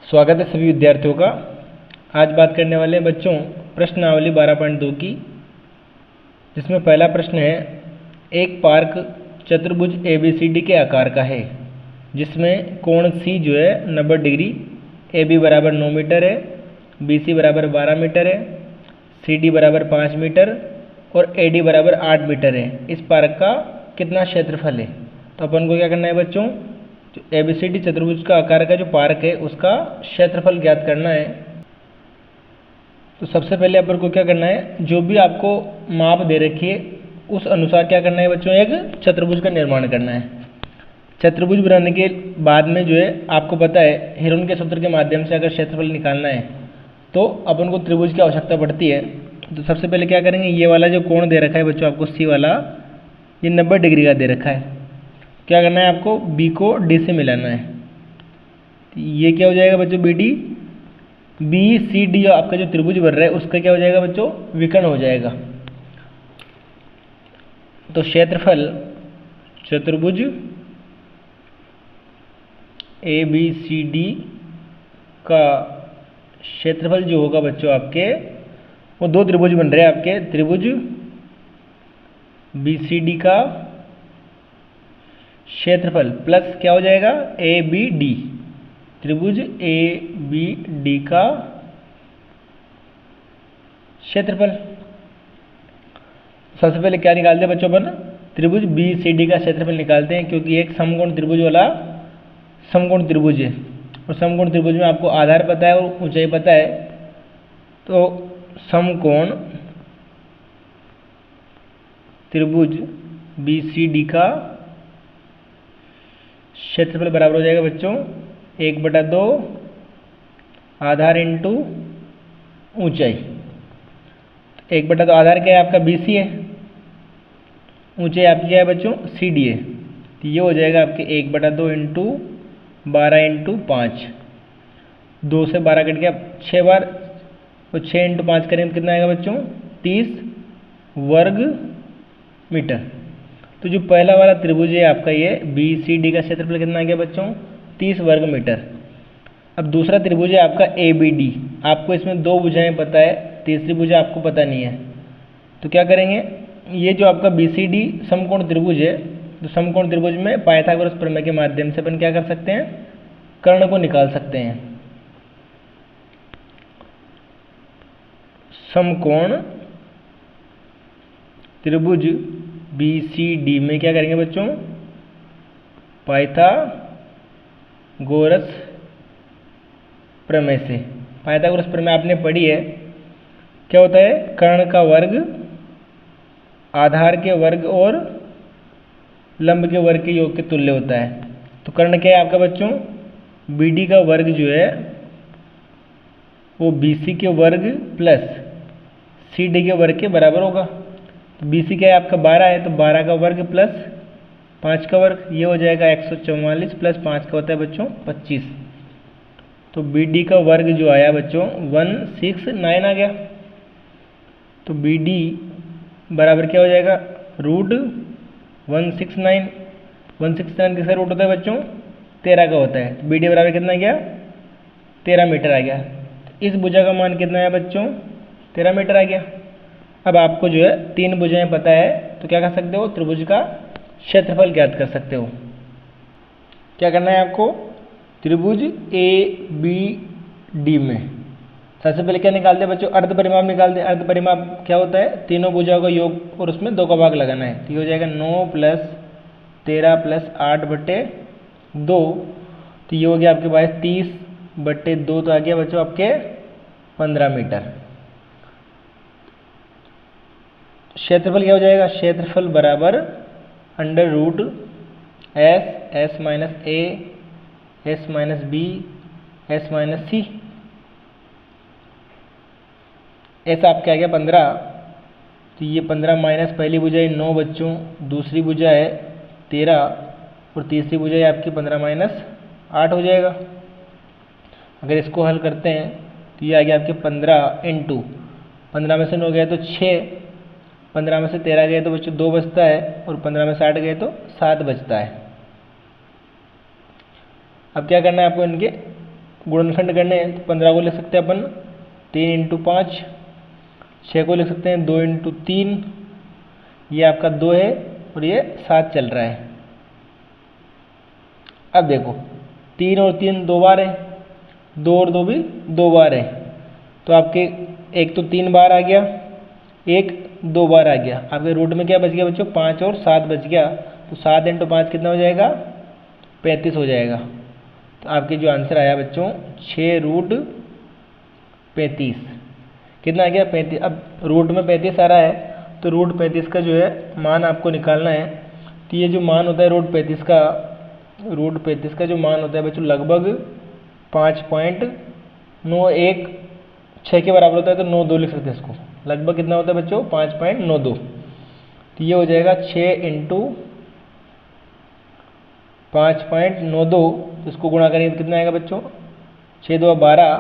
स्वागत है सभी विद्यार्थियों का। आज बात करने वाले हैं बच्चों प्रश्नावली 12.2 की, जिसमें पहला प्रश्न है एक पार्क चतुर्भुज ABCD के आकार का है, जिसमें कोण C जो है 90 डिग्री, AB बराबर 9 मीटर है, BC बराबर 12 मीटर है, CD बराबर 5 मीटर और AD बराबर 8 मीटर है। इस पार्क का कितना क्षेत्रफल है? तो अपन को क्या करना है बच्चों, जो ABCD चतुर्भुज का आकार का जो पार्क है उसका क्षेत्रफल ज्ञात करना है। तो सबसे पहले अपन को क्या करना है, जो भी आपको माप दे रखी है उस अनुसार क्या करना है बच्चों, एक चतुर्भुज का निर्माण करना है। चतुर्भुज बनाने के बाद में जो है आपको पता है हेरोन के सूत्र के माध्यम से अगर क्षेत्रफल निकालना है तो अपन को त्रिभुज की आवश्यकता पड़ती है। तो सबसे पहले क्या करेंगे, ये वाला जो कोण दे रखा है बच्चों आपको C वाला, ये 90 डिग्री का दे रखा है। क्या करना है आपको, B को D से मिलाना है। ये क्या हो जाएगा बच्चों, BD, BCD आपका जो त्रिभुज बन रहा है उसका क्या हो जाएगा बच्चों, विकर्ण हो जाएगा। तो क्षेत्रफल चतुर्भुज ABCD का क्षेत्रफल जो होगा बच्चों आपके, वो दो त्रिभुज बन रहे हैं आपके, त्रिभुज BCD का क्षेत्रफल प्लस क्या हो जाएगा, ABD, त्रिभुज ABD का क्षेत्रफल। सबसे पहले क्या निकालते हैं बच्चों, अपन त्रिभुज BCD का क्षेत्रफल निकालते हैं, क्योंकि एक समकोण त्रिभुज वाला समकोण त्रिभुज है और समकोण त्रिभुज में आपको आधार पता है और ऊंचाई पता है। तो समकोण त्रिभुज BCD का क्षेत्रफल बराबर हो जाएगा बच्चों 1/2 आधार इंटू ऊंचाई। 1/2 आधार क्या है आपका, BC है, ऊंचाई आपकी क्या है बच्चों, CD है। तो ये हो जाएगा आपके 1/2 इंटू 12 इंटू 5, 2 से 12 कट गया 6 बार, तो 6 इंटू 5 करें तो कितना आएगा बच्चों, 30 वर्ग मीटर। तो जो पहला वाला त्रिभुज है आपका ये BCD का क्षेत्रफल कितना आ गया बच्चों, 30 वर्ग मीटर। अब दूसरा त्रिभुज है आपका ABD, आपको इसमें दो भुजाएं पता है, तीसरी भुजा आपको पता नहीं है। तो क्या करेंगे, ये जो आपका BCD समकोण त्रिभुज है, तो समकोण त्रिभुज में पाइथागोरस प्रमेय के माध्यम से अपन क्या कर सकते हैं, कर्ण को निकाल सकते हैं। समकोण त्रिभुज BCD में क्या करेंगे बच्चों, पाइथागोरस प्रमेय से। पाइथागोरस प्रमेय आपने पढ़ी है, क्या होता है, कर्ण का वर्ग आधार के वर्ग और लंब के वर्ग के योग के तुल्य होता है। तो कर्ण क्या है आपका बच्चों, BD का वर्ग जो है वो BC के वर्ग प्लस CD के वर्ग के बराबर होगा। तो BC क्या है आपका 12 है, तो 12 का वर्ग प्लस 5 का वर्ग, ये हो जाएगा 144 प्लस 5 का होता है बच्चों 25। तो BD का वर्ग जो आया बच्चों 169 आ गया। तो BD बराबर क्या हो जाएगा, रूट 169। 169 किसका रूट होता है बच्चों, 13 का होता है। तो BD बराबर कितना गया, 13 मीटर आ गया। तो इस भुजा का मान कितना है बच्चों, 13 मीटर आ गया। अब आपको जो है तीन भुजाएं पता है, तो क्या कर सकते हो, त्रिभुज का क्षेत्रफल ज्ञात कर सकते हो। क्या करना है आपको, त्रिभुज ABD में सबसे पहले क्या निकालते हैं बच्चों, अर्ध परिमाप निकालते हैं। अर्ध परिमाप क्या होता है, तीनों भुजाओं का योग और उसमें 2 का भाग लगाना है। तो ये हो जाएगा 9 + 13 + 8/2। तो ये हो गया आपके पास 30/2, तो आ गया बच्चों आपके 15 मीटर। क्षेत्रफल क्या हो जाएगा, क्षेत्रफल बराबर √S, S - A, S - B, S - C। S आपके आ गया 15, तो ये 15 माइनस पहली भुजा है 9 बच्चों, दूसरी भुजा है 13 और तीसरी भुजा है आपकी 15 - 8 हो जाएगा। अगर इसको हल करते हैं तो ये आ गया आपके 15 इंटू 15 में से 9 गए तो 6, 15 में से 13 गए तो बच्चों 2 बचता है और 15 में से 8 गए तो 7 बचता है। अब क्या करना है आपको, इनके गुणनखंड करने हैं तो 15 को लिख सकते हैं अपन 3 इंटू 5, 6 को लिख सकते हैं 2 इंटू 3, ये आपका 2 है और ये 7 चल रहा है। अब देखो 3 और 3 2 बार है, 2 और 2 भी 2 बार है, तो आपके एक तो 3 बार आ गया, एक 2 बार आ गया, आपके रूट में क्या बच गया बच्चों 5 और 7 बच गया, तो 7 इंटू 5 कितना हो जाएगा 35 हो जाएगा। तो आपके जो आंसर आया बच्चों 6 रूट 35 कितना आ गया 35। अब रूट में 35 आ रहा है तो रूट 35 का जो है मान आपको निकालना है। तो ये जो मान होता है रूट 35 का जो मान होता है बच्चों लगभग 5.916 के बराबर होता है, तो 92 लिख सकते हैं इसको। लगभग कितना होता है बच्चों 5.92, तो ये हो जाएगा 6 इंटू 5.92, तो इसको गुणा करेंगे तो कितना आएगा बच्चों 6 2 12,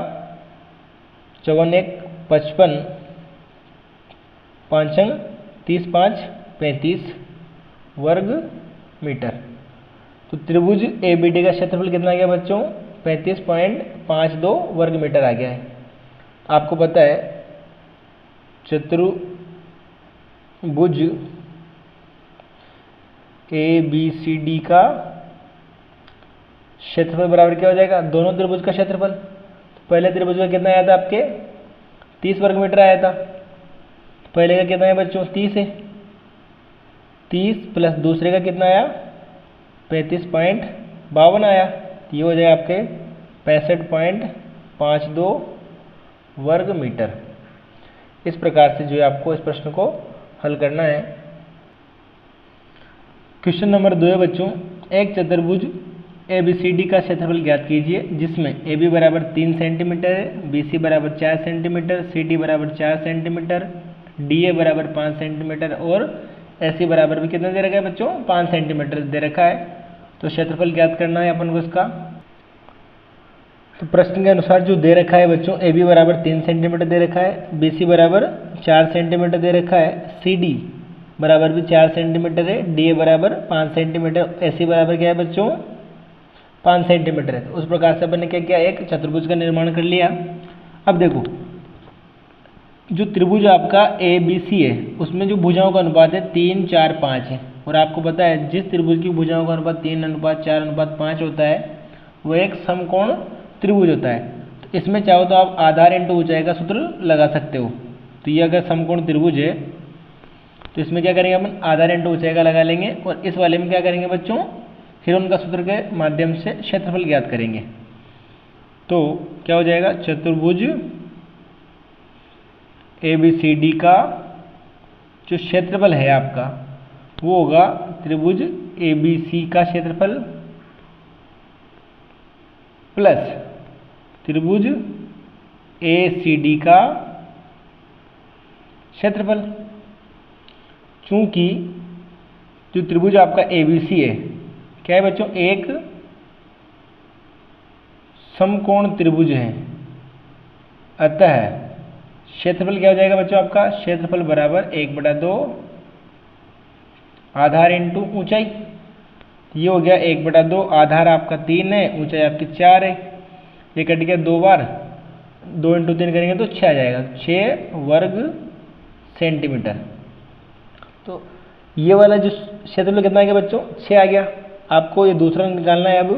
54 1 55, 5 30 5 35 वर्ग मीटर। तो त्रिभुज ABD का क्षेत्रफल कितना आ गया बच्चों 35.52 वर्ग मीटर आ गया है। आपको पता है चतुर्भुज ABCD का क्षेत्रफल बराबर क्या हो जाएगा दोनों त्रिभुज का क्षेत्रफल। तो पहले त्रिभुज का कितना आया था आपके 30 वर्ग मीटर आया था, पहले का कितना है बच्चों 30 है, 30 प्लस दूसरे का कितना आया 35.52 आया, तो ये हो जाएगा आपके 65.52 वर्ग मीटर। इस प्रकार से जो है आपको इस प्रश्न को हल करना है। क्वेश्चन नंबर 2 है बच्चों, एक चतुर्भुज ABCD का क्षेत्रफल ज्ञात कीजिए जिसमें AB बराबर 3 सेंटीमीटर है, BC बराबर 4 सेंटीमीटर, CD बराबर 4 सेंटीमीटर, DA बराबर 5 सेंटीमीटर और AC बराबर भी कितना दे रखा है बच्चों 5 सेंटीमीटर दे रखा है। तो क्षेत्रफल ज्ञात करना है अपन को इसका। तो प्रश्न के अनुसार जो दे रखा है बच्चों AB बराबर 3 सेंटीमीटर दे रखा है, BC बराबर 4 सेंटीमीटर दे रखा है, CD बराबर भी 4 सेंटीमीटर है, DA बराबर 5 सेंटीमीटर, AC बराबर क्या है बच्चों 5 सेंटीमीटर है। तो उस प्रकार से अपन ने क्या किया एक चतुर्भुज का निर्माण कर लिया। अब देखो जो त्रिभुज आपका ABC है उसमें जो भुजाओं का अनुपात है 3 4 5 है, और आपको पता है जिस त्रिभुज की भुजाओं का अनुपात 3:4:5 होता है वो एक समकोण त्रिभुज होता है। तो इसमें चाहो तो आप आधार इंटू ऊंचाई का सूत्र लगा सकते हो। तो ये अगर समकोण त्रिभुज है तो इसमें क्या करेंगे अपन आधार इंटू ऊंचाई का लगा लेंगे, और इस वाले में क्या करेंगे बच्चों हिरोन का सूत्र के माध्यम से क्षेत्रफल ज्ञात करेंगे। तो क्या हो जाएगा चतुर्भुज ABCD का जो क्षेत्रफल है आपका वो होगा त्रिभुज ABC का क्षेत्रफल प्लस त्रिभुज ACD का क्षेत्रफल। चूंकि जो त्रिभुज आपका ABC है क्या है बच्चों एक समकोण त्रिभुज है, अतः क्षेत्रफल क्या हो जाएगा बच्चों आपका क्षेत्रफल बराबर 1/2 आधार इंटू ऊंचाई। ये हो गया 1/2, आधार आपका 3 है, ऊंचाई आपकी 4 है, ये कट गया 2 बार, 2 इंटू 3 करेंगे तो 6 आ जाएगा, 6 वर्ग सेंटीमीटर। तो ये वाला जो क्षेत्रफल कितना आ गया बच्चों 6 आ गया। आपको ये दूसरा निकालना है। अब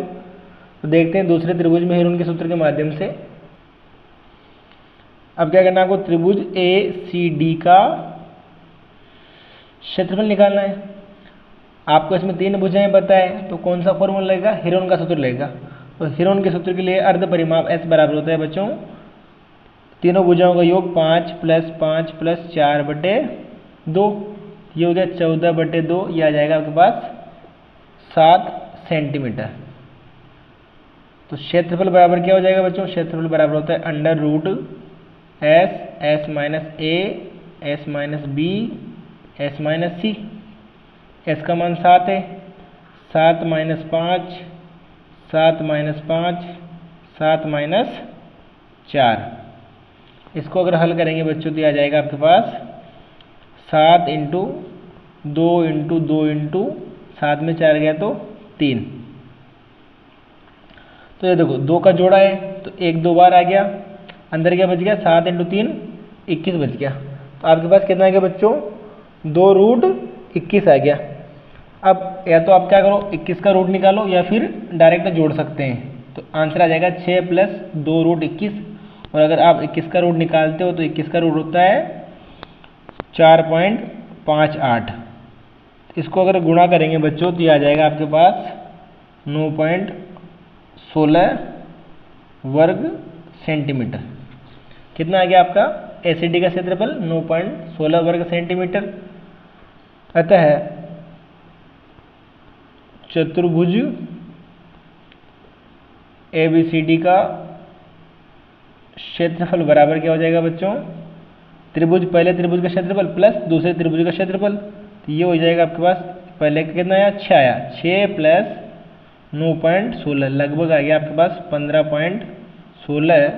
तो देखते हैं दूसरे त्रिभुज में हिरोन के सूत्र के माध्यम से। अब क्या करना है आपको त्रिभुज ACD का क्षेत्रफल निकालना है। आपको इसमें 3 भुजाएं पता है तो कौन सा फॉर्मूला लगेगा हिरोन का सूत्र लगेगा। तो हिरोन के सूत्र के लिए अर्ध परिमाप S बराबर होता है बच्चों तीनों भुजाओं का योग 5 + 5 + 4/2, ये हो गया 14/2, ये आ जाएगा आपके पास 7 सेंटीमीटर। तो क्षेत्रफल बराबर क्या हो जाएगा बच्चों क्षेत्रफल बराबर होता है √S S - A S - B S - C। S का मान 7 है, 7 - 5 7 - 5 7 - 4। इसको अगर हल करेंगे बच्चों तो आ जाएगा आपके पास 7 इंटू 2 इंटू 2 इंटू 7 में 4 गया तो 3। तो ये देखो 2 का जोड़ा है तो 1 2 बार आ गया, अंदर क्या बच गया 7 × 3 21 बच गया। तो आपके पास कितना आ गया बच्चों 2√21 आ गया। अब या तो आप क्या करो 21 का रूट निकालो या फिर डायरेक्ट जोड़ सकते हैं। तो आंसर आ जाएगा 6 + 2√21। और अगर आप 21 का रूट निकालते हो तो 21 का रूट होता है 4.58। इसको अगर गुणा करेंगे बच्चों तो ये आ जाएगा आपके पास 9.16 वर्ग सेंटीमीटर। कितना आ गया आपका एसिडी का क्षेत्रफल 9.16 वर्ग सेंटीमीटर। अतः चतुर्भुज ABCD का क्षेत्रफल बराबर क्या हो जाएगा बच्चों, त्रिभुज पहले त्रिभुज का क्षेत्रफल प्लस दूसरे त्रिभुज का क्षेत्रफल। तो ये हो जाएगा आपके पास पहले का कितना आया 6 आया, 6 + 9.16 लगभग आ गया आपके पास 15.16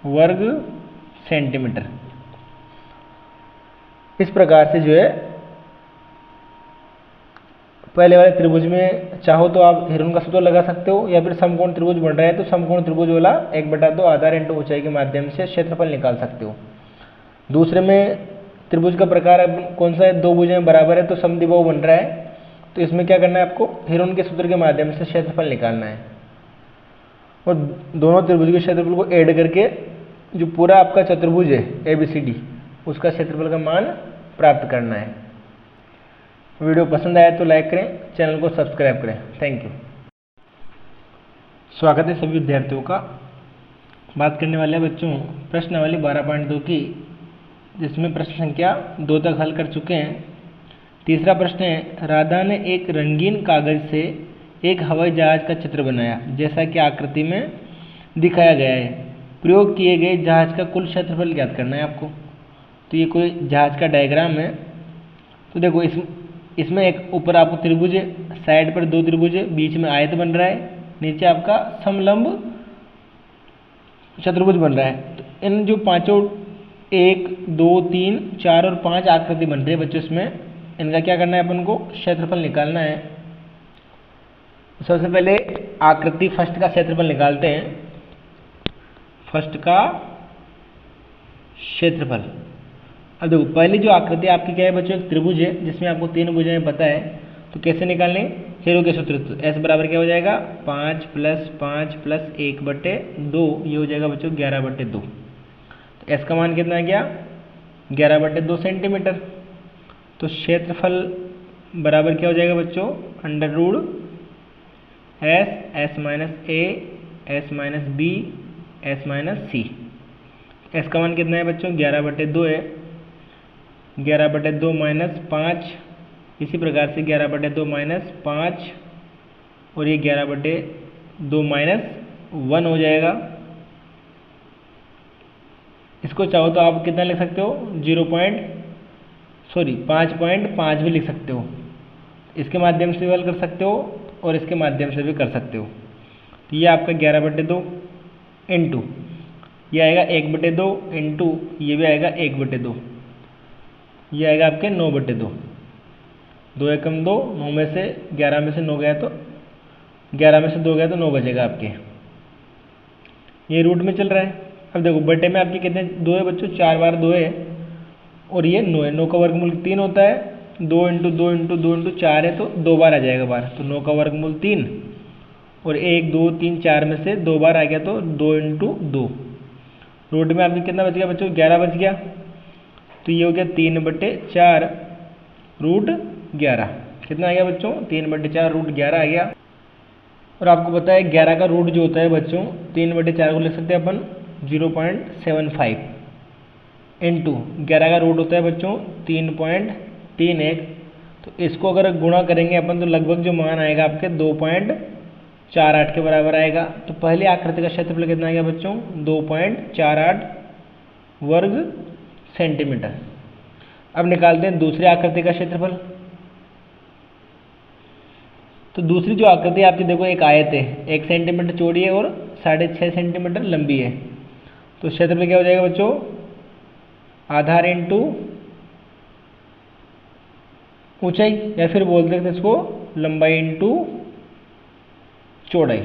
वर्ग सेंटीमीटर। इस प्रकार से जो है पहले वाले त्रिभुज में चाहो तो आप हेरोन का सूत्र लगा सकते हो या फिर समकोण त्रिभुज बन रहा है तो समकोण त्रिभुज वाला 1/2 आधार × ऊंचाई के माध्यम से क्षेत्रफल निकाल सकते हो। दूसरे में त्रिभुज का प्रकार कौन सा है, दो भुजाएं बराबर है तो समद्विबाहु बन रहा है। तो इसमें क्या करना है आपको हेरोन के सूत्र के माध्यम से क्षेत्रफल निकालना है और दोनों त्रिभुज के क्षेत्रफल को ऐड करके जो पूरा आपका चतुर्भुज है ABCD उसका क्षेत्रफल का मान प्राप्त करना है। वीडियो पसंद आया तो लाइक करें, चैनल को सब्सक्राइब करें। Thank you. स्वागत है सभी विद्यार्थियों का। बात करने वाले बच्चों प्रश्नावली 12.2 की, जिसमें प्रश्न संख्या 2 तक हल कर चुके हैं। तीसरा प्रश्न है, राधा ने एक रंगीन कागज से एक हवाई जहाज का चित्र बनाया जैसा कि आकृति में दिखाया गया है। प्रयोग किए गए जहाज का कुल क्षेत्रफल ज्ञात करना है आपको। तो ये कोई जहाज का डायग्राम है। तो देखो इसमें एक ऊपर आपको त्रिभुज है, साइड पर 2 त्रिभुज है, बीच में आयत बन रहा है, नीचे आपका समलंब चतुर्भुज बन रहा है। तो इन जो पांचों 1 2 3 4 और 5 आकृति बन रही है बच्चों, इसमें इनका क्या करना है अपन को क्षेत्रफल निकालना है। सबसे पहले आकृति फर्स्ट का क्षेत्रफल निकालते हैं। फर्स्ट का क्षेत्रफल, अब देखो पहली जो आकृति आपकी क्या है बच्चों, एक त्रिभुज है जिसमें आपको 3 भुजाएं पता है। तो कैसे निकालने, हेरो के सूत्र। तो S बराबर क्या हो जाएगा 5 + 5 + 1/2, ये हो जाएगा बच्चों 11/2। तो S का मान कितना आ गया 11/2 सेंटीमीटर। तो क्षेत्रफल बराबर क्या हो जाएगा बच्चों √S S - A S - B S - C। S का मान कितना है बच्चों 11/2 है, 11/2 - 5, इसी प्रकार से 11/2 - 5 और ये 11/2 - 1 हो जाएगा। इसको चाहो तो आप कितना लिख सकते हो 5.5 भी लिख सकते हो। इसके माध्यम से भी हल कर सकते हो और इसके माध्यम से भी कर सकते हो। तो ये आपका 11/2 इंटू ये आएगा 1/2 इंटू ये भी आएगा 1/2, ये आएगा आपके 9/2। 2 एकम 2, 9 में से 11 में से 9 गया तो 11 में से 2 गया तो 9 बचेगा आपके। ये रूट में चल रहा है। अब देखो बटे में आपके कितने 2 है बच्चों, 4 बार 2 है और ये 9 है। 9 का वर्गमूल 3 होता है, 2 × 2 × 2 × 4 है तो 2 बार आ जाएगा बार। तो 9 का वर्गमूल 3 और 1 2 3 4 में से 2 बार आ गया तो 2 × 2। रूट में आपके कितना बच गया बच्चों 11 बच गया। तो ये हो गया 3/4 √11। कितना आ गया बच्चों 3/4 √11 आ गया। और आपको पता है 11 का रूट जो होता है बच्चों 3/4 को लिख सकते हैं अपन 0.75 इंटू 11 का रूट होता है बच्चों 3.31। तो इसको अगर गुणा करेंगे अपन तो लगभग जो मान आएगा आपके 2.48 के बराबर आएगा। तो पहली आकृति का क्षेत्रफल कितना आ गया बच्चों 2.48 वर्ग सेंटीमीटर। अब निकालते हैं दूसरी आकृति का क्षेत्रफल। तो दूसरी जो आकृति आपकी देखो एक आयत है, 1 सेंटीमीटर चौड़ी है और 6.5 सेंटीमीटर लंबी है। तो क्षेत्रफल क्या हो जाएगा बच्चों आधार इंटू ऊंचाई, या फिर बोल सकते हैं इसको लंबाई इंटू चौड़ाई।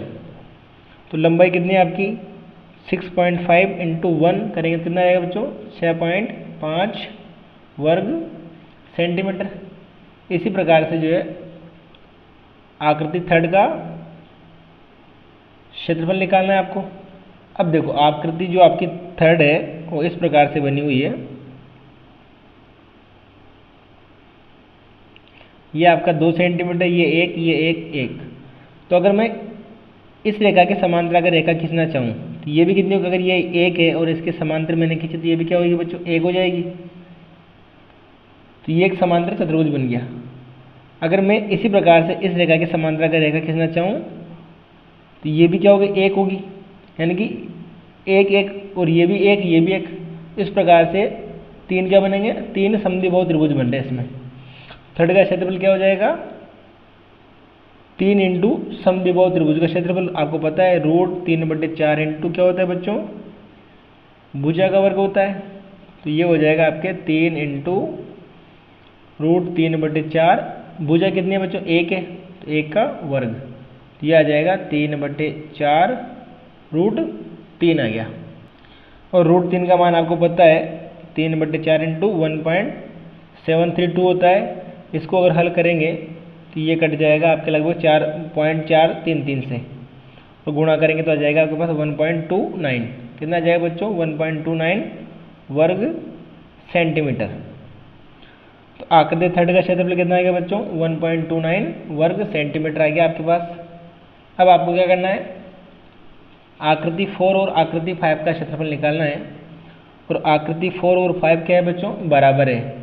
तो लंबाई कितनी है आपकी 6.5 इंटू 1 करेंगे तो कितना आएगा बच्चों? 6.5 वर्ग सेंटीमीटर। इसी प्रकार से जो है आकृति थर्ड का क्षेत्रफल निकालना है आपको। अब देखो आकृति जो आपकी थर्ड है वो इस प्रकार से बनी हुई है। ये आपका 2 सेंटीमीटर, ये 1, ये 1, 1। तो अगर मैं इस रेखा के समांतर अगर रेखा खींचना चाहूँ तो ये भी कितनी होगी? अगर ये 1 है और इसके समांतर मैंने खींची तो ये भी क्या होगी बच्चों? 1 हो जाएगी। तो ये एक समांतर चतुर्भुज बन गया। अगर मैं इसी प्रकार से इस रेखा के समांतर अगर रेखा खींचना चाहूँ तो ये भी क्या होगी? 1 होगी। यानी कि 1, 1 और ये भी 1, ये भी 1। इस प्रकार से 3 क्या बनेंगे? 3 समद्विबाहु त्रिभुज बन रहे हैं इसमें। थर्ड का क्षेत्रफल क्या हो जाएगा? 3 इंटू समद्विबाहु त्रिभुज का क्षेत्रफल आपको पता है √3/4 इंटू क्या होता है बच्चों? भुजा का वर्ग होता है। तो ये हो जाएगा आपके 3 इंटू √3/4। भुजा कितनी है बच्चों? 1 है तो 1 का वर्ग। तो ये आ जाएगा 3/4 √3 आ गया। और √3 का मान आपको पता है 3/4 इंटू 1.732 होता है। इसको अगर हल करेंगे तो ये कट जाएगा आपके लगभग 4.433 से, तो गुणा करेंगे तो आ जाएगा आपके पास 1.29। कितना आ जाएगा बच्चों? 1.29 वर्ग सेंटीमीटर। तो आकृति थर्ड का क्षेत्रफल कितना आएगा बच्चों? 1.29 वर्ग सेंटीमीटर आ गया आपके पास। अब आपको क्या करना है? आकृति 4 और आकृति 5 का क्षेत्रफल निकालना है। और आकृति 4 और 5 क्या है बच्चों? बराबर है।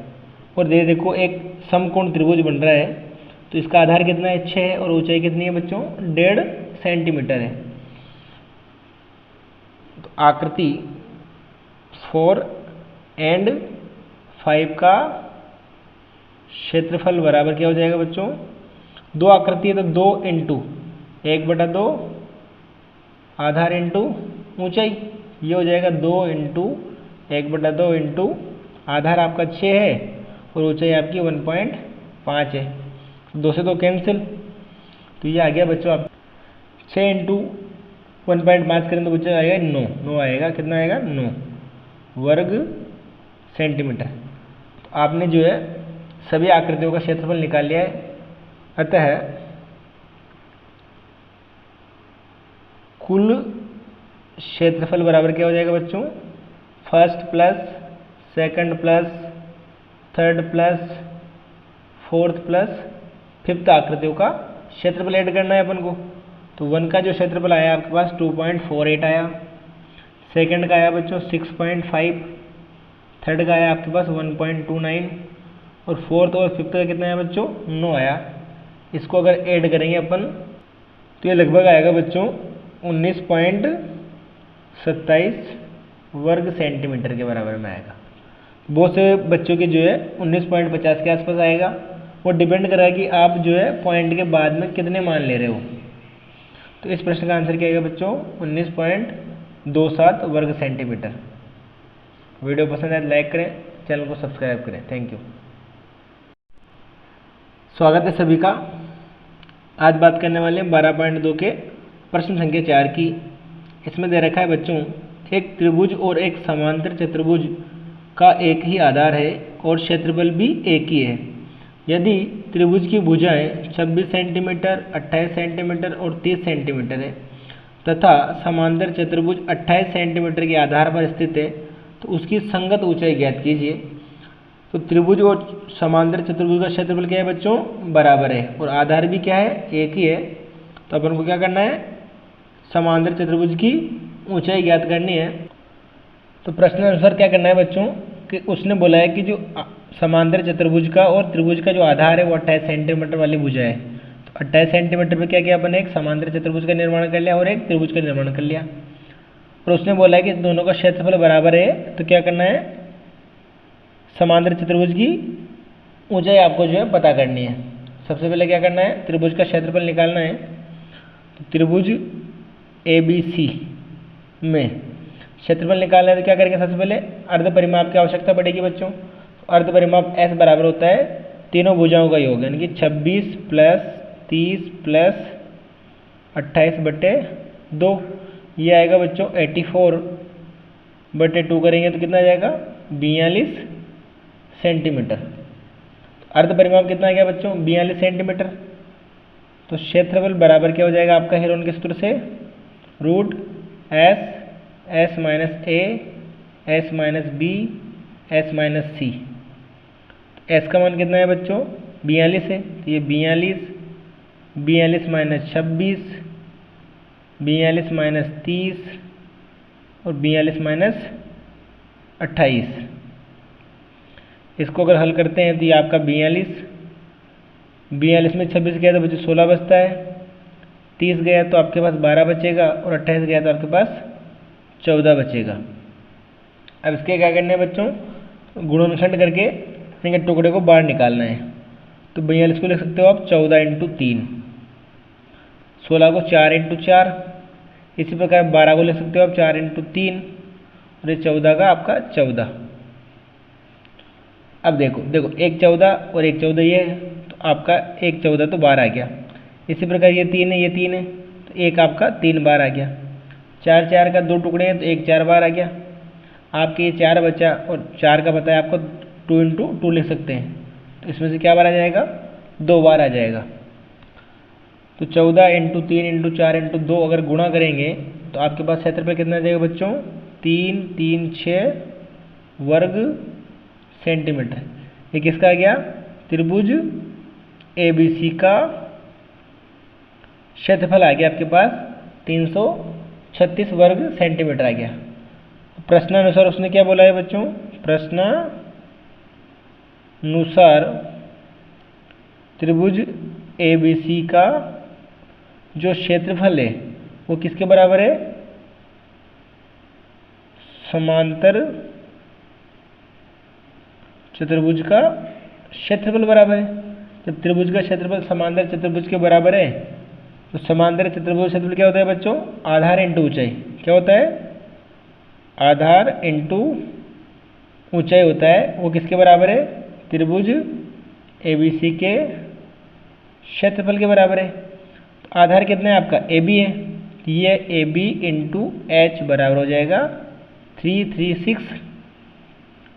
और देखो एक समकोण त्रिभुज बन रहा है। तो इसका आधार कितना है? 6 है। और ऊंचाई कितनी है बच्चों? 1.5 सेंटीमीटर है। तो आकृति 4 एंड 5 का क्षेत्रफल बराबर क्या हो जाएगा बच्चों? 2 आकृति है तो 2 इंटू 1/2 आधार इंटू ऊंचाई। ये हो जाएगा 2 इंटू 1/2 इंटू आधार आपका 6 है और ऊंचाई आपकी 1.5 है। 2 से 2 कैंसिल। तो ये आ गया बच्चों आप 6 इंटू 1.5 करें तो बच्चों आएगा 9 आएगा। कितना आएगा? 9 वर्ग सेंटीमीटर। तो आपने जो है सभी आकृतियों का क्षेत्रफल निकाल लिया है। अतः कुल क्षेत्रफल बराबर क्या हो जाएगा बच्चों? First plus second plus third plus fourth plus fifth आकृतियों का क्षेत्रफल ऐड करना है अपन को। तो 1 का जो क्षेत्रफल आया आपके पास 2.48 आया, सेकंड का आया बच्चों 6.5, थर्ड का आया आपके पास 1.29 और फोर्थ और फिफ्थ का कितना आया बच्चों? 9 आया। इसको अगर ऐड करेंगे अपन तो ये लगभग आएगा बच्चों 19.27 वर्ग सेंटीमीटर के बराबर में आएगा। बहुत से बच्चों के जो है 19.50 के आसपास आएगा। वो डिपेंड करेगा कि आप जो है पॉइंट के बाद में कितने मान ले रहे हो। तो इस प्रश्न का आंसर क्या आएगा बच्चों? 19.27 वर्ग सेंटीमीटर। वीडियो पसंद आए तो लाइक करें, चैनल को सब्सक्राइब करें। Thank you. स्वागत है सभी का। आज बात करने वाले हैं 12.2 के प्रश्न संख्या 4 की। इसमें दे रखा है बच्चों एक त्रिभुज और एक समांतर चतुर्भुज का एक ही आधार है और क्षेत्रफल भी एक ही है। यदि त्रिभुज की भुजाएं 26 सेंटीमीटर, 28 सेंटीमीटर और 30 सेंटीमीटर है तथा समांतर चतुर्भुज 28 सेंटीमीटर के आधार पर स्थित है तो उसकी संगत ऊंचाई ज्ञात कीजिए। तो त्रिभुज और समांतर चतुर्भुज का क्षेत्रफल क्या है बच्चों? बराबर है और आधार भी क्या है? एक ही है। तो अपन को क्या करना है? समांतर चतुर्भुज की ऊंचाई ज्ञात करनी है। तो प्रश्न अनुसार क्या करना है बच्चों कि उसने बोला है कि जो समांतर चतुर्भुज का और त्रिभुज का जो आधार है वो 28 सेंटीमीटर वाली भुजा है। तो 28 सेंटीमीटर पे क्या किया अपन? एक समांतर चतुर्भुज का निर्माण कर लिया और एक त्रिभुज का निर्माण कर लिया। और उसने बोला है कि दोनों का क्षेत्रफल बराबर है तो क्या करना है? समांतर चतुर्भुज की ऊंचाई आपको जो है पता करनी है। सबसे पहले क्या करना है? त्रिभुज का क्षेत्रफल निकालना है। तो त्रिभुज ABC में क्षेत्रफल निकालना है तो क्या करेंगे? सबसे पहले अर्ध परिमाप की आवश्यकता पड़ेगी बच्चों। अर्ध परिमाप S बराबर होता है तीनों भुजाओं का योग, यानी कि 26 + 30 + 28/2। ये आएगा बच्चों 84/2 करेंगे तो कितना आ जाएगा 42 सेंटीमीटर। अर्ध परिमाप कितना आ गया बच्चों 42 सेंटीमीटर। तो क्षेत्रफल बराबर क्या हो जाएगा आपका हेरोन के सूत्र से root S minus A S minus B S minus C. S का मान कितना है बच्चों 42 है तो ये 42 माइनस 26 42 माइनस 30 और 42 माइनस 28। इसको अगर हल करते हैं तो ये आपका 42 में 26 गया तो बच्चे 16 बचता है, 30 गया तो आपके पास 12 बचेगा और 28 गया तो आपके पास 14 बचेगा। अब इसके क्या करना है बच्चों गुणनखंड करके इनके टुकड़े को बाहर निकालना है। तो 42 को लिख सकते हो आप 14 × 3, 16 को 4 × 4, इसी प्रकार 12 को लिख सकते हो आप 4 × 3 और ये 14 का आपका 14। अब देखो एक 14 और एक 14 ये है तो आपका एक 14 तो 12 आ गया। इसी प्रकार ये 3 है ये 3 है तो एक आपका 3 बार आ गया। 4 4 का 2 टुकड़े हैं तो एक 4 बार आ गया। आपके ये 4 बचा और 4 का पता है आपको 2 × 2 लिख सकते हैं तो इसमें से क्या बार आ जाएगा 2 बार आ जाएगा। तो 14 × 3 × 4 × 2 अगर गुणा करेंगे तो आपके पास क्षेत्रफल कितना आ जाएगा बच्चों 3 3 6 वर्ग सेंटीमीटर। ये किसका आ गया त्रिभुज ABC का क्षेत्रफल आ गया आपके पास 336 वर्ग सेंटीमीटर आ गया। प्रश्नानुसार उसने क्या बोला है बच्चों प्रश्नानुसार त्रिभुज ABC का जो क्षेत्रफल है वो किसके बराबर है समांतर चतुर्भुज का क्षेत्रफल बराबर है। जब त्रिभुज का क्षेत्रफल समांतर चतुर्भुज के बराबर है तो समांतर चतुर्भुज क्षेत्रफल क्या होता है बच्चों आधार इंटू ऊंचाई। क्या होता है आधार इंटू ऊंचाई होता है। वो किसके बराबर है त्रिभुज ABC के क्षेत्रफल के बराबर है। तो आधार कितना है आपका AB है तो ये AB × H बराबर हो जाएगा 336।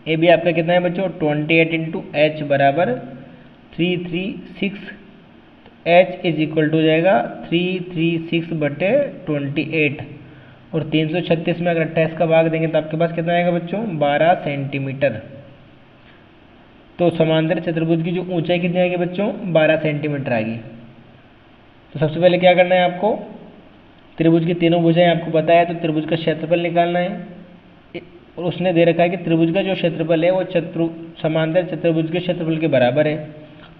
AB आपका कितना है बच्चों 28 × H बराबर 336। H = हो जाएगा 336/28 और 336 में अगर 28 का भाग देंगे तो आपके पास कितना आएगा बच्चों 12 सेंटीमीटर। तो समांतर चतुर्भुज की जो ऊंचाई कितनी आएगी बच्चों 12 सेंटीमीटर आएगी। तो सबसे पहले क्या करना है आपको त्रिभुज की तीनों भुजाएं आपको पता है तो त्रिभुज का क्षेत्रफल निकालना है। और उसने दे रखा है कि त्रिभुज का जो क्षेत्रफल है वो समांतर चतुर्भुज के क्षेत्रफल के बराबर है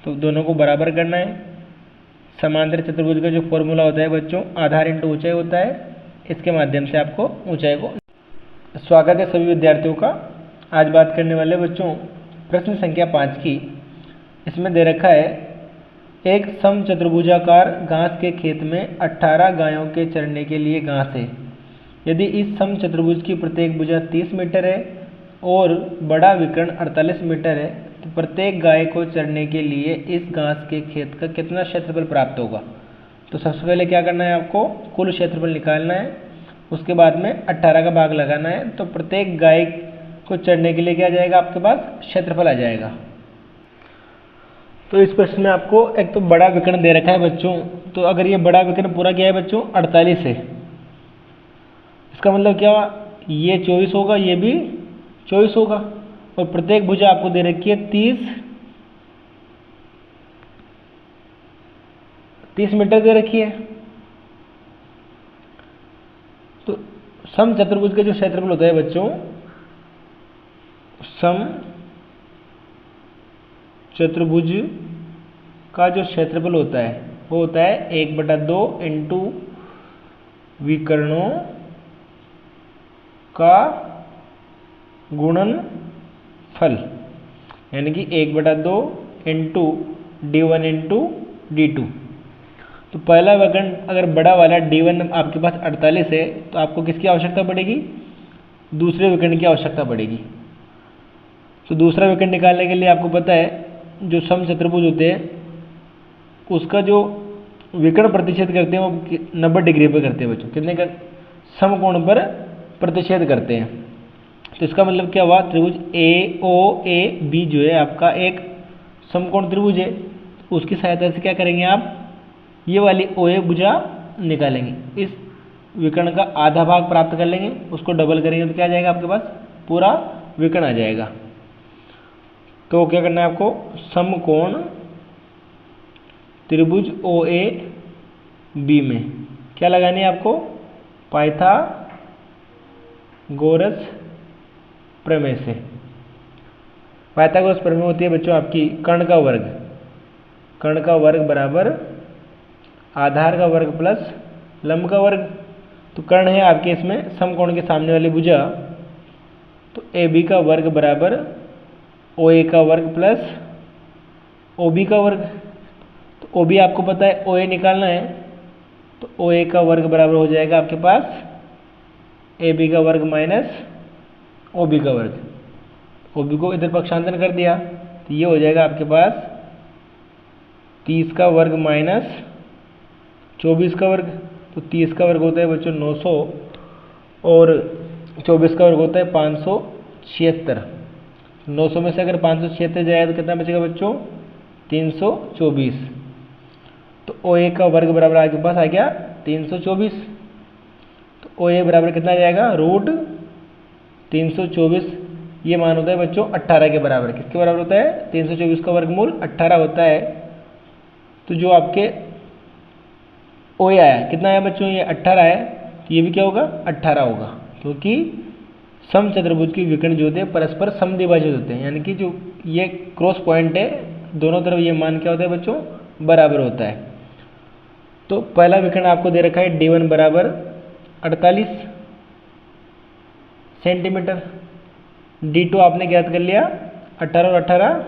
तो दोनों को बराबर करना है। समांतर चतुर्भुज का जो फॉर्मूला होता है बच्चों आधार इंटू ऊंचाई होता है। इसके माध्यम से आपको ऊंचाई को स्वागत है सभी विद्यार्थियों का। आज बात करने वाले बच्चों प्रश्न संख्या 5 की। इसमें दे रखा है एक समचतुर्भुजाकार घास के खेत में 18 गायों के चरने के लिए घास है। यदि इस समचतुर्भुज की प्रत्येक भुजा 30 मीटर है और बड़ा विकर्ण 48 मीटर है तो प्रत्येक गाय को चरने के लिए इस घास के खेत का कितना क्षेत्रफल प्राप्त होगा। तो सबसे पहले क्या करना है आपको कुल क्षेत्रफल निकालना है। उसके बाद में 18 का भाग लगाना है तो प्रत्येक गाय को चरने के लिए क्या जाएगा आपके पास क्षेत्रफल आ जाएगा। तो इस प्रश्न में आपको एक तो बड़ा विकर्ण दे रखा है बच्चों। तो अगर ये बड़ा विकर्ण पूरा क्या है बच्चों 48 है इसका मतलब क्या ये 24 होगा ये भी 24 होगा और प्रत्येक भुजा आपको दे रखी है 30 मीटर दे रखी है। तो सम चतुर्भुज का जो क्षेत्रफल होता है बच्चों सम चतुर्भुज का जो क्षेत्रफल होता है वो होता है 1/2 इंटू विकर्णों का गुणनफल यानी कि 1/2 इंटू D1 इंटू D2। तो पहला विकर्ण अगर बड़ा वाला D1 आपके पास 48 है तो आपको किसकी आवश्यकता पड़ेगी दूसरे विकर्ण की आवश्यकता पड़ेगी। तो दूसरा विकर्ण निकालने के लिए आपको पता है जो समचतुर्भुज होते हैं उसका जो विकर्ण प्रतिशत करते हैं वो 90 डिग्री पे करते हैं बच्चों। कितने का समकोण पर प्रतिच्छेद करते हैं। तो इसका मतलब क्या हुआ, त्रिभुज ए ओ ए बी जो है आपका एक समकोण त्रिभुज है। उसकी सहायता से क्या करेंगे आप, ये वाली ओ ए भुजा निकालेंगे, इस विकर्ण का आधा भाग प्राप्त कर लेंगे, उसको डबल करेंगे तो क्या आ जाएगा आपके पास, पूरा विकर्ण आ जाएगा। तो क्या करना है आपको, समकोण त्रिभुज ओ ए बी में क्या लगानी है आपको, पाइथागोरस प्रमेय से। पाइथागोरस प्रमेय होती है बच्चों आपकी कर्ण का वर्ग, कर्ण का वर्ग बराबर आधार का वर्ग प्लस लंब का वर्ग। तो कर्ण है आपके इसमें समकोण के सामने वाली भुजा, तो ए बी का वर्ग बराबर ओ ए का वर्ग प्लस ओ बी का वर्ग। तो ओ बी आपको पता है ओ ए निकालना है, तो ओ ए का वर्ग बराबर हो जाएगा आपके पास ए बी का वर्ग माइनस ओ बी का वर्ग। ओ बी को इधर पक्षांतर कर दिया तो ये हो जाएगा आपके पास 30 का वर्ग माइनस 24 का वर्ग। तो 30 का वर्ग होता है बच्चों 900 और 24 का वर्ग होता है 576। 900 में से अगर 576 जाए तो कितना बचेगा बच्चों, 324। तो ओ ए का वर्ग बराबर आपके पास आ गया 324। तो ओ ए बराबर कितना आ जाएगा, रूट 324। ये मान होता है बच्चों 18 के बराबर। किसके बराबर होता है, 324 का वर्गमूल 18 होता है। तो जो आपके ओ ए आया कितना आया बच्चों, ये 18 है, तो ये भी क्या होगा 18 होगा, क्योंकि समचतुर्भुज की विकर्ण जो होते हैं परस्पर समद्विभाजित होते हैं, यानी कि जो ये क्रॉस पॉइंट है दोनों तरफ ये मान क्या होता है बच्चों, बराबर होता है। तो पहला विकर्ण आपको दे रखा है D1 बराबर 48 सेंटीमीटर, D2 आपने ज्ञात कर लिया 18 और 18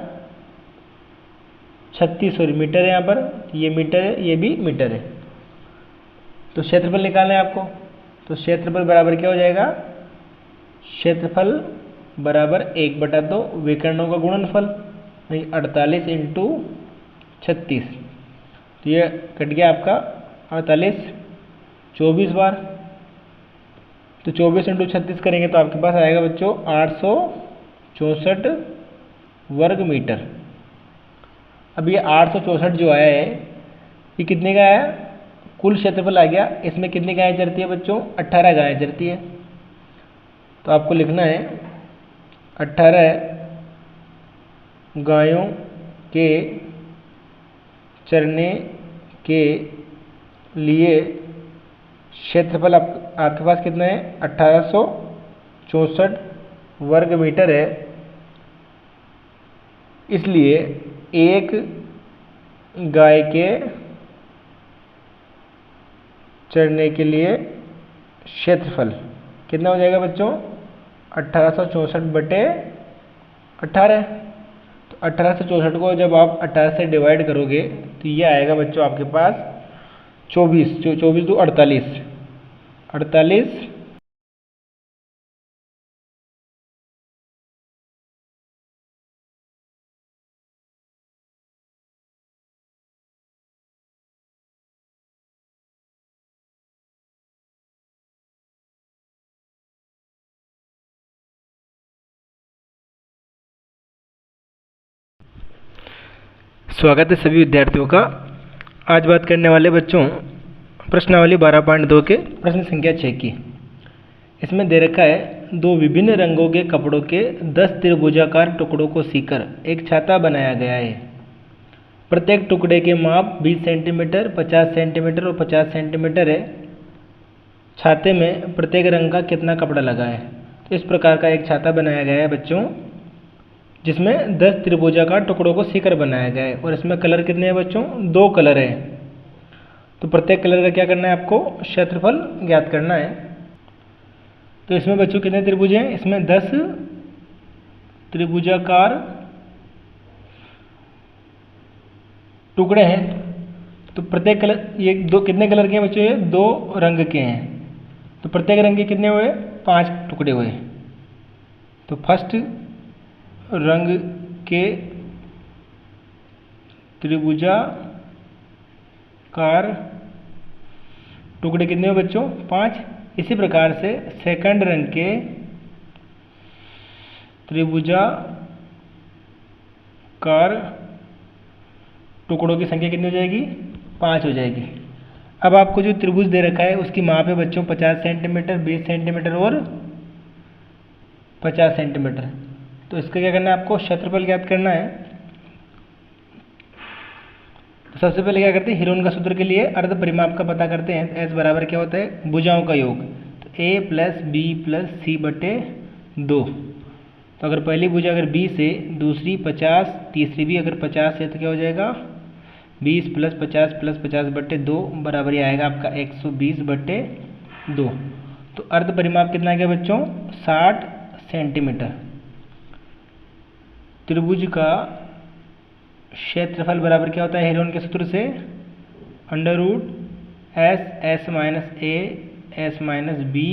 36 मीटर है, यहाँ पर ये मीटर है ये भी मीटर है। तो क्षेत्रफल निकालना है आपको, तो क्षेत्रफल बराबर क्या हो जाएगा, क्षेत्रफल बराबर 1/2 विकर्णों का गुणनफल, 48 इंटू 36। तो ये कट गया आपका 48 24 बार। तो 24 इंटू 36 करेंगे तो आपके पास आएगा बच्चों 864 वर्ग मीटर। अब ये 864 जो आया है ये कितने का आया, कुल क्षेत्रफल आ गया। इसमें कितनी गायें चरती है बच्चों, 18 गायें चरती है। तो आपको लिखना है 18 गायों के चरने के लिए क्षेत्रफल आपके पास कितना है, 1864 वर्ग मीटर है। इसलिए एक गाय के चरने के लिए क्षेत्रफल कितना हो जाएगा बच्चों, 1864/18। तो 1864 को जब आप 18 से डिवाइड करोगे तो ये आएगा बच्चों आपके पास 24, 24 2 48, 48 स्वागत है सभी विद्यार्थियों का। आज बात करने वाले बच्चों प्रश्नावली 12.2 के प्रश्न संख्या 6 की। इसमें दे रखा है दो विभिन्न रंगों के कपड़ों के 10 त्रिभुजाकार टुकड़ों को सीकर एक छाता बनाया गया है। प्रत्येक टुकड़े के माप 20 सेंटीमीटर, 50 सेंटीमीटर और 50 सेंटीमीटर है। छाते में प्रत्येक रंग का कितना कपड़ा लगा है। तो इस प्रकार का एक छाता बनाया गया है बच्चों, जिसमें 10 त्रिभुजाकार टुकड़ों को सीकर बनाया गया है। और इसमें कलर कितने हैं बच्चों, 2 कलर हैं। तो प्रत्येक कलर का क्या करना है आपको, क्षेत्रफल ज्ञात करना है। तो इसमें बच्चों कितने त्रिभुज हैं, इसमें 10 त्रिभुजाकार टुकड़े हैं। तो प्रत्येक कलर ये दो कितने कलर के हैं बच्चों, ये 2 रंग के हैं। तो प्रत्येक रंग के कितने हुए, 5 टुकड़े हुए। तो फर्स्ट रंग के त्रिभुजाकार टुकड़े कितने हुए बच्चों, 5। इसी प्रकार से सेकंड रंग के त्रिभुजाकार टुकड़ों की संख्या कितनी हो जाएगी? 5 हो जाएगी। अब आपको जो त्रिभुज दे रखा है उसकी माप है बच्चों 50 सेंटीमीटर, 20 सेंटीमीटर और 50 सेंटीमीटर। तो इसका क्या करना है, आपको क्षेत्रफल ज्ञात करना है। तो सबसे पहले क्या करते हैं, हीरोन का सूत्र के लिए अर्ध परिमाप का पता करते हैं। एस बराबर क्या होता है, भुजाओं का योग। तो a प्लस बी प्लस सी बटे 2। तो अगर पहली भुजा अगर 20 है, दूसरी 50, तीसरी भी अगर 50 है तो क्या हो जाएगा 20 प्लस 50 बटे 2 बराबर ही आएगा आपका 120 बटे 2। तो अर्ध परिमाप कितना आ गया बच्चों 60 सेंटीमीटर। त्रिभुज का क्षेत्रफल बराबर क्या होता है हेरोन के सूत्र से, under root S S minus A S minus B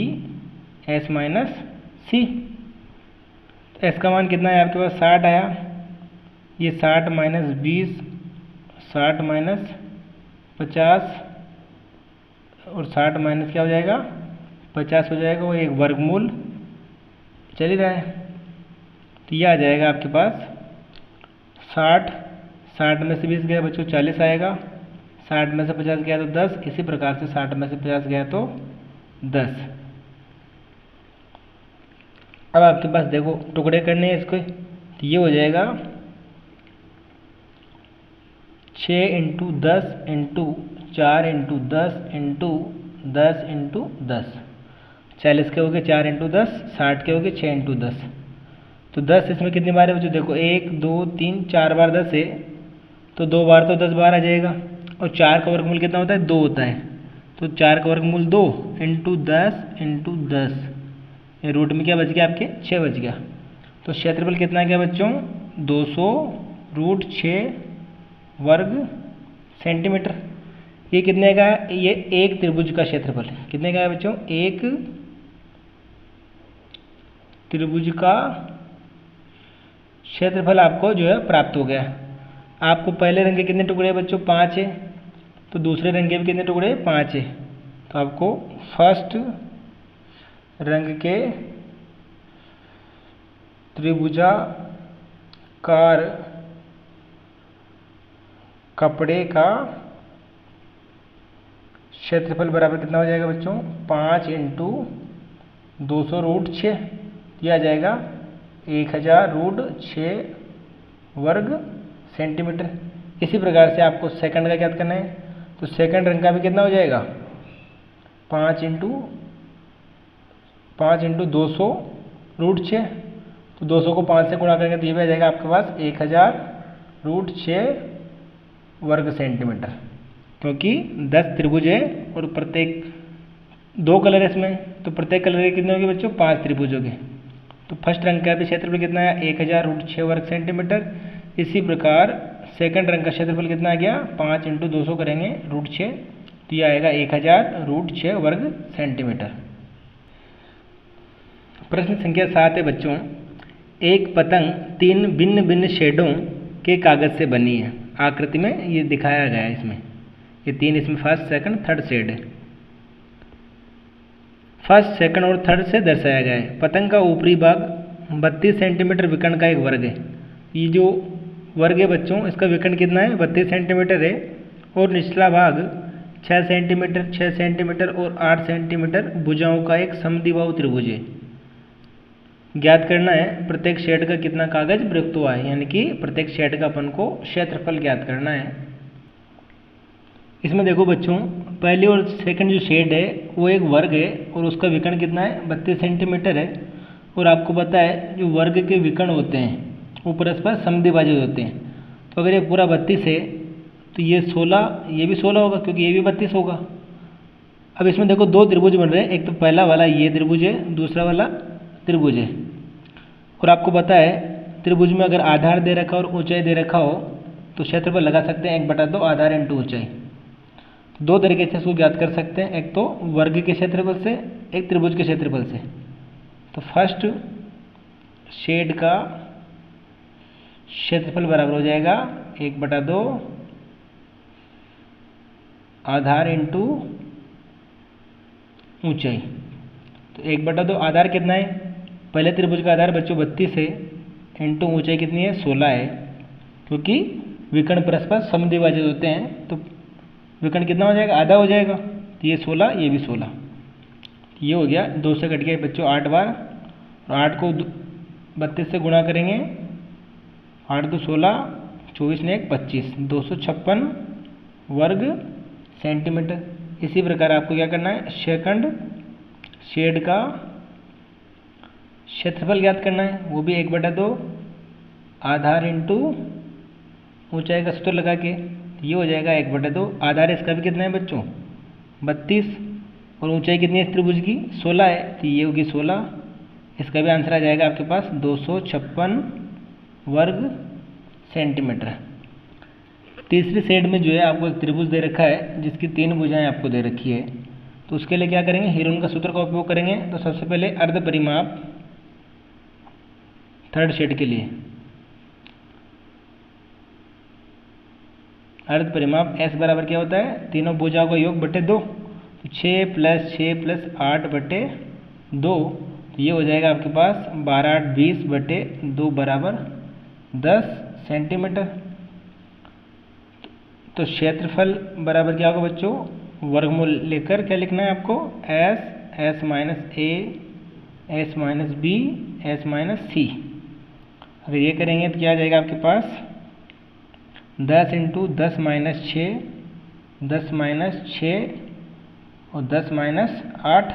S minus C. S का मान कितना है आपके पास 60 आया, ये 60 माइनस 20, 60 माइनस 50 और 60 माइनस क्या हो जाएगा 50 हो जाएगा, वो एक वर्गमूल चल ही रहा है। तो ये आ जाएगा आपके पास 60 में से 20 गया बच्चों 40 आएगा, 60 में से 50 गया तो 10, इसी प्रकार से 60 में से 50 गया तो 10। अब आपके पास देखो टुकड़े करने हैं इसको, तो ये हो जाएगा 6 into 10 into 4 into 10 into 10 into 10। 40 के हो गए 4 इंटू 10, 60 के हो गए 6 इंटू 10। तो 10 इसमें कितनी बार है बच्चों, देखो 1 2 3 4 बार 10 है, तो 2 बार तो 10 बार आ जाएगा। और 4 का वर्गमूल कितना होता है 2 होता है, तो 4 का वर्गमूल 2 इंटू 10 इंटू 10, ये रूट में क्या बच गया आपके 6 बच गया। तो क्षेत्रफल कितना गया बच्चों 200 रूट 6 वर्ग सेंटीमीटर। ये कितने का है, ये एक त्रिभुज का क्षेत्रफल है। कितने का है बच्चों, एक त्रिभुज का क्षेत्रफल आपको जो है प्राप्त हो गया। आपको पहले रंग के कितने टुकड़े हैं बच्चों 5 है, तो दूसरे रंग के भी कितने टुकड़े 5 है। तो आपको फर्स्ट रंग के त्रिभुजाकार कपड़े का क्षेत्रफल बराबर कितना हो जाएगा बच्चों 5 इंटू 200 रूट 6, यह आ जाएगा 1000 रूट 6 वर्ग सेंटीमीटर। इसी प्रकार से आपको सेकंड का ज्ञात करना है, तो सेकंड रंग का भी कितना हो जाएगा 5 इंटू 200 रूट 6, तो 200 को 5 से गुणा करेंगे तो ये भी आ जाएगा आपके पास 1000 रूट 6 वर्ग सेंटीमीटर। क्योंकि 10 त्रिभुज है और प्रत्येक 2 कलर है इसमें, तो प्रत्येक कलर के कितने होंगे बच्चों 5 त्रिभुज होंगे। तो फर्स्ट रंग का भी क्षेत्रफल कितना है 1000 रूट 6 वर्ग सेंटीमीटर। इसी प्रकार सेकंड रंग का क्षेत्रफल कितना आ गया 5 इंटू 200 करेंगे रूट 6, तो यह आएगा 1000 रूट 6 वर्ग सेंटीमीटर। प्रश्न संख्या 7 है बच्चों, एक पतंग 3 भिन्न भिन्न शेडों के कागज से बनी है। आकृति में ये दिखाया गया है, इसमें ये 3 इसमें फर्स्ट सेकंड थर्ड शेड है, फर्स्ट सेकंड और थर्ड से दर्शाया गया है। पतंग का ऊपरी भाग 32 सेंटीमीटर विकर्ण का एक वर्ग है। ये जो वर्ग है बच्चों इसका विकर्ण कितना है 32 सेंटीमीटर है, और निचला भाग 6 सेंटीमीटर 6 सेंटीमीटर और 8 सेंटीमीटर भुजाओं का एक समद्विबाहु त्रिभुज है। ज्ञात करना है प्रत्येक शेड का कितना कागज प्रयुक्त हुआ है, यानी कि प्रत्येक शेड का अपन को क्षेत्रफल ज्ञात करना है। इसमें देखो बच्चों पहली और सेकंड जो शेड है वो एक वर्ग है और उसका विकर्ण कितना है 32 सेंटीमीटर है। और आपको पता है जो वर्ग के विकर्ण होते हैं वो परस्पर समद्विभाजित होते हैं। तो अगर ये पूरा 32 है तो ये 16, ये भी 16 होगा क्योंकि ये भी 32 होगा। अब इसमें देखो 2 त्रिभुज बन रहे हैं, एक तो पहला वाला ये त्रिभुज है, दूसरा वाला त्रिभुज है। और आपको पता है त्रिभुज में अगर आधार दे रखा और ऊंचाई दे रखा हो तो क्षेत्रफल लगा सकते हैं 1/2 आधार इंटू ऊंचाई। 2 तरीके से इसको ज्ञात कर सकते हैं, एक तो वर्ग के क्षेत्रफल से, एक त्रिभुज के क्षेत्रफल से। तो फर्स्ट शेड का क्षेत्रफल बराबर हो जाएगा 1/2 आधार इंटू ऊंचाई। तो 1/2 आधार कितना है, पहले त्रिभुज का आधार बच्चों 32 है, इंटू ऊंचाई कितनी है 16 है, क्योंकि विकर्ण परस्पर समद्विभाजित होते हैं तो विकर्ण कितना हो जाएगा, आधा हो जाएगा। तो ये 16, ये भी 16, ये हो गया, 2 से कट गया बच्चों 8 बार, और 8 को 32 से गुणा करेंगे, 8 2 16, 24 ने 1 25, 256 वर्ग सेंटीमीटर। इसी प्रकार आपको क्या करना है, सेकंड शेड का क्षेत्रफल ज्ञात करना है, वो भी 1/2 आधार इंटू ऊंचाई का सूत्र लगा के, ये हो जाएगा 1/2। आधार इसका भी कितना है बच्चों 32, और ऊंचाई कितनी है इस त्रिभुज की 16 है, तो ये होगी 16। इसका भी आंसर आ जाएगा आपके पास 256 वर्ग सेंटीमीटर। तीसरी सेट में जो है आपको एक त्रिभुज दे रखा है जिसकी 3 भुजाएं आपको दे रखी है, तो उसके लिए क्या करेंगे, हीरोन का सूत्र का उपयोग करेंगे। तो सबसे पहले अर्ध परिमाप थर्ड शेड के लिए, अर्ध परिमाप S बराबर क्या होता है, तीनों भुजाओं का योग बटे 2, तो 6 + 6 + 8 बटे 2, तो ये हो जाएगा आपके पास 12 8 20 बटे 2 बराबर 10 सेंटीमीटर। तो क्षेत्रफल बराबर क्या होगा बच्चों, वर्गमूल लेकर क्या लिखना है आपको, S - A S - B S - C। अगर ये करेंगे तो क्या आ जाएगा आपके पास 10 × 10 - 6 10 - 6 और 10 - 8,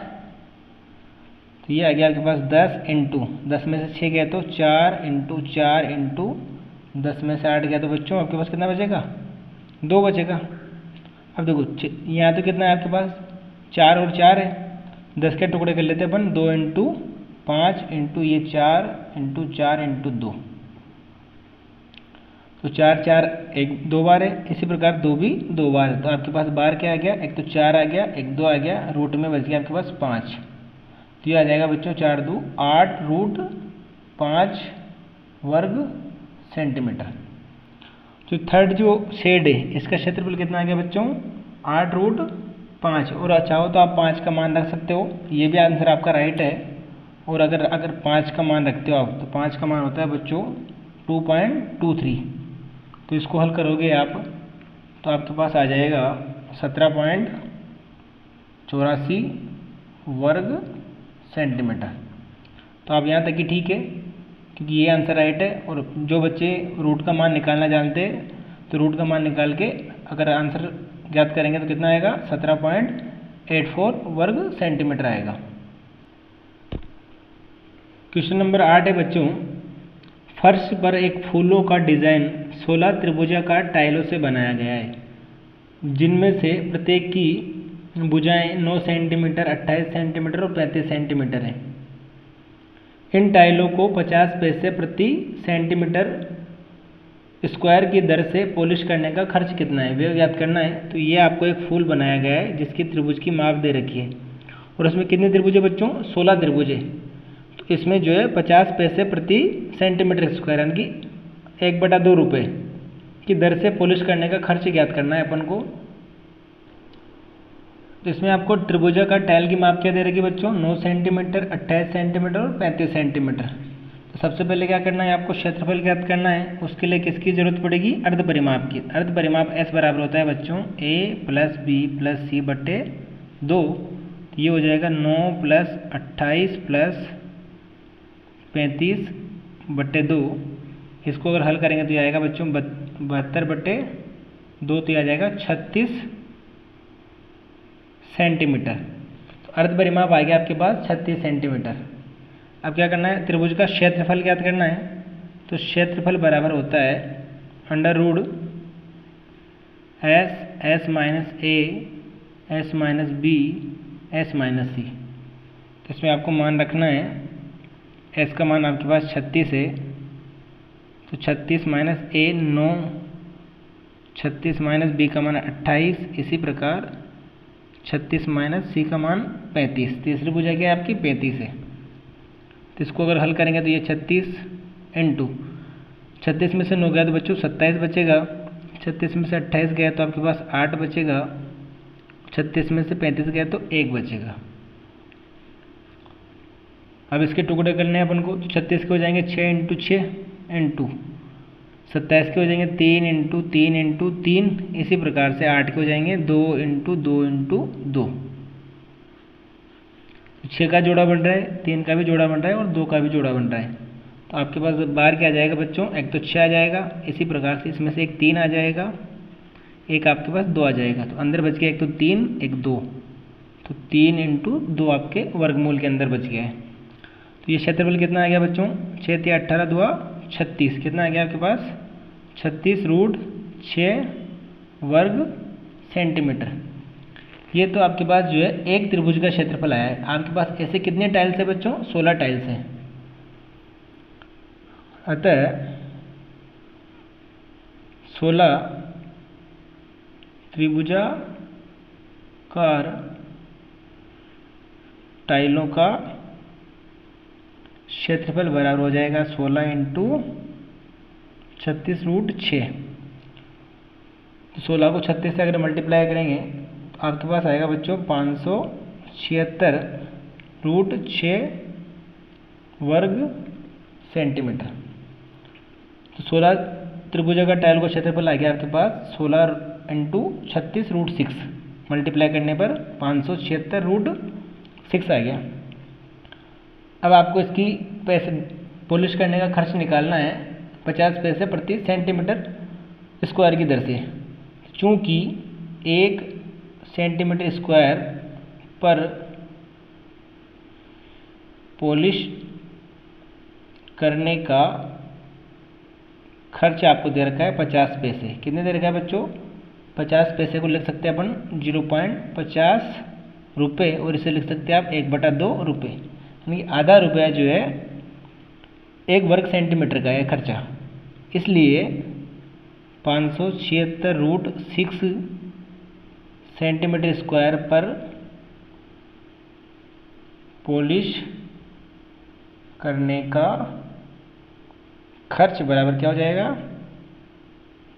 तो ये आ गया आपके पास 10 × 10 में से 6 गया तो 4 × 4 × 10 में से 8 गया, तो बच्चों आपके पास कितना बचेगा, 2 बचेगा। अब देखो यहाँ तो कितना है आपके पास 4 और 4 है, 10 के टुकड़े कर लेते हैं अपन, 2 × 5 × ये 4 × 4 × 2, तो 4 4 1 2 बार है, इसी प्रकार 2 भी 2 बार है। तो आपके पास बार क्या आ गया, एक तो 4 आ गया, एक 2 आ गया, रूट में बच गया आपके पास 5, तो ये आ जाएगा बच्चों 4 2 8 √5 वर्ग सेंटीमीटर। तो थर्ड जो शेड है इसका क्षेत्रफल कितना आ गया बच्चों 8 √5, और चाहो तो आप 5 का मान रख सकते हो, ये भी आंसर आपका राइट है। और अगर 5 का मान रखते हो आप, तो 5 का मान होता है बच्चों 2.23, तो इसको हल करोगे आप तो आपके पास आ जाएगा 17.84 वर्ग सेंटीमीटर। तो आप यहाँ तक कि ठीक है, क्योंकि ये आंसर राइट है। और जो बच्चे रूट का मान निकालना जानते हैं तो रूट का मान निकाल के अगर आंसर ज्ञात करेंगे तो कितना आएगा 17.84 वर्ग सेंटीमीटर आएगा। क्वेश्चन नंबर 8 है बच्चों, फर्श पर एक फूलों का डिजाइन 16 त्रिभुजाकार टाइलों से बनाया गया है, जिनमें से प्रत्येक की भुजाएं 9 सेंटीमीटर 28 सेंटीमीटर और 35 सेंटीमीटर हैं। इन टाइलों को 50 पैसे प्रति सेंटीमीटर स्क्वायर की दर से पॉलिश करने का खर्च कितना है, वे ज्ञात करना है। तो ये आपको एक फूल बनाया गया है जिसकी त्रिभुज की माप दे रखी है, और उसमें कितने त्रिभुज है बच्चों 16 त्रिभुज है। तो इसमें जो है 50 पैसे प्रति सेंटीमीटर स्क्वायर यानी कि 1/2 रुपये की दर से पॉलिश करने का खर्च ज्ञात करना है अपन को। तो इसमें आपको त्रिभुजा का टाइल की माप क्या दे रखी है बच्चों 9 सेंटीमीटर 28 सेंटीमीटर और 35 सेंटीमीटर। तो सबसे पहले क्या करना है आपको क्षेत्रफल ज्ञात करना है। उसके लिए किसकी जरूरत पड़ेगी अर्ध परिमाप की। अर्ध परिमाप S बराबर होता है बच्चों A + B + C बटे 2। तो ये हो जाएगा 9 + 28 + 35 बटे 2। इसको अगर हल करेंगे तो ये आएगा बच्चों 72 बटे 2, तो ये आ जाएगा 36 सेंटीमीटर। तो अर्ध परिमाप आ गया आपके पास 36 सेंटीमीटर। अब क्या करना है त्रिभुज का क्षेत्रफल ज्ञात करना है। तो क्षेत्रफल बराबर होता है √S S - A S - B S - C। तो इसमें आपको मान रखना है S का मान आपके पास 36 है, तो 36 - A 9, 36 - B का मान 28, इसी प्रकार 36 - C का मान 35। तीसरी भुजा क्या है आपकी 35 है। तो इसको अगर हल करेंगे तो ये 36 × 36 में से 9 गया तो बच्चों 27 बचेगा, 36 में से 28 गया तो आपके पास 8 बचेगा, 36 में से 35 गया तो 1 बचेगा। अब इसके टुकड़े करने हैं अपन को, तो 36 के हो जाएंगे 6 इंटू 6 इंटू 27 के हो जाएंगे 3 इंटू 3 इंटू 3। इसी प्रकार से 8 के हो जाएंगे 2 इंटू 2 इंटू 2। 6 का जोड़ा बन रहा है, 3 का भी जोड़ा बन रहा है और 2 का भी जोड़ा बन रहा है। तो आपके पास बाहर क्या आ जाएगा बच्चों, एक तो 6 आ जाएगा, इसी प्रकार से इसमें से एक 3 आ जाएगा, एक आपके पास 2 आ जाएगा। तो अंदर बच गया एक तो 3 एक 2, तो 3 इंटू 2 आपके वर्गमूल के अंदर बच गया है। तो ये क्षेत्रफल कितना आ गया बच्चों, 6 × 18 = 36। कितना आ गया आपके पास, 36√6 वर्ग सेंटीमीटर। ये तो आपके पास जो है एक त्रिभुज का क्षेत्रफल आया है। आपके पास ऐसे कितने टाइल्स है बच्चों, 16 टाइल्स हैं। अतः 16 त्रिभुजाकार टाइलों का क्षेत्रफल बराबर हो जाएगा 16 इंटू 36√6। तो 16 को 36 से अगर मल्टीप्लाई करेंगे तो आपके पास आएगा बच्चों 576√6 वर्ग सेंटीमीटर। तो 16 त्रिभुजाकार टाइल का क्षेत्रफल आ गया आपके पास 16 इंटू 36√6, मल्टीप्लाई करने पर 576√6 आ गया। अब आपको इसकी पैसे पॉलिश करने का खर्च निकालना है 50 पैसे प्रति सेंटीमीटर स्क्वायर की दर से। चूँकि 1 सेंटीमीटर स्क्वायर पर पॉलिश करने का खर्च आपको दे रखा है 50 पैसे। कितने दे रखा है बच्चों, 50 पैसे को लिख सकते हैं अपन 0.50 रुपये, और इसे लिख सकते हैं आप 1/2 रुपये, यानी आधा रुपया जो है 1 वर्ग सेंटीमीटर का है खर्चा। इसलिए 576√6 सेंटीमीटर स्क्वायर पर पॉलिश करने का खर्च बराबर क्या हो जाएगा,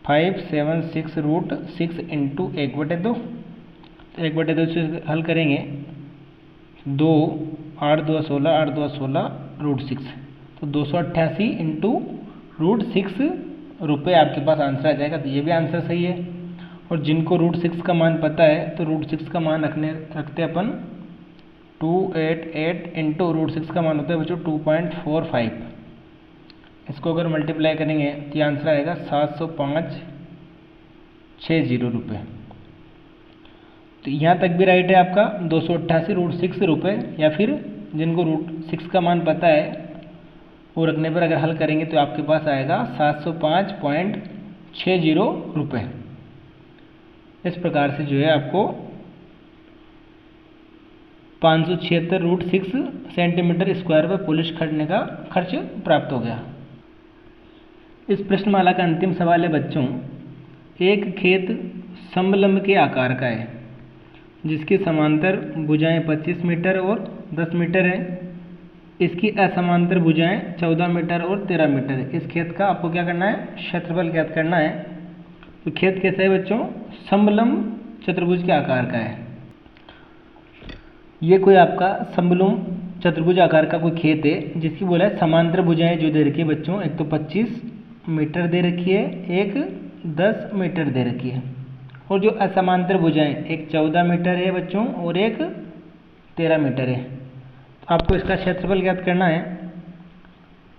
576√6 इंटू 1/2। तो 1/2 से हल करेंगे 2 8 2 16 8 2 16√6, तो 288 इंटू √6 रुपये आपके पास आंसर आ जाएगा। तो ये भी आंसर सही है। और जिनको √6 का मान पता है तो √6 का मान रखते अपन 288 इंटू √6 का मान होता है बच्चों 2.45। इसको अगर मल्टीप्लाई करेंगे तो ये आंसर आएगा 705.60 रुपये। तो यहाँ तक भी राइट है आपका 288√6 रुपये, या फिर जिनको √6 का मान पता है वो रखने पर अगर हल करेंगे तो आपके पास आएगा 705.60 रुपये। इस प्रकार से जो है आपको 576√6 सेंटीमीटर स्क्वायर पर पॉलिश करने का खर्च प्राप्त हो गया। इस प्रश्नमाला का अंतिम सवाल है बच्चों, एक खेत समलंब के आकार का है जिसकी समांतर भुजाएं 25 मीटर और 10 मीटर है। इसकी असमांतर भुजाएं 14 मीटर और 13 मीटर है। इस खेत का आपको क्या करना है, क्षेत्रफल ज्ञात करना है। तो खेत कैसा है बच्चों, समलंब चतुर्भुज के आकार का है। ये कोई आपका समलंब चतुर्भुज आकार का कोई खेत है जिसकी बोला है समांतर भुजाएं जो दे रखी है बच्चों, एक तो 25 मीटर दे रखी है, एक 10 मीटर दे रखी है, और जो असमांतर भुजाएं एक 14 मीटर है बच्चों और एक 13 मीटर है। तो आपको इसका क्षेत्रफल ज्ञात करना है।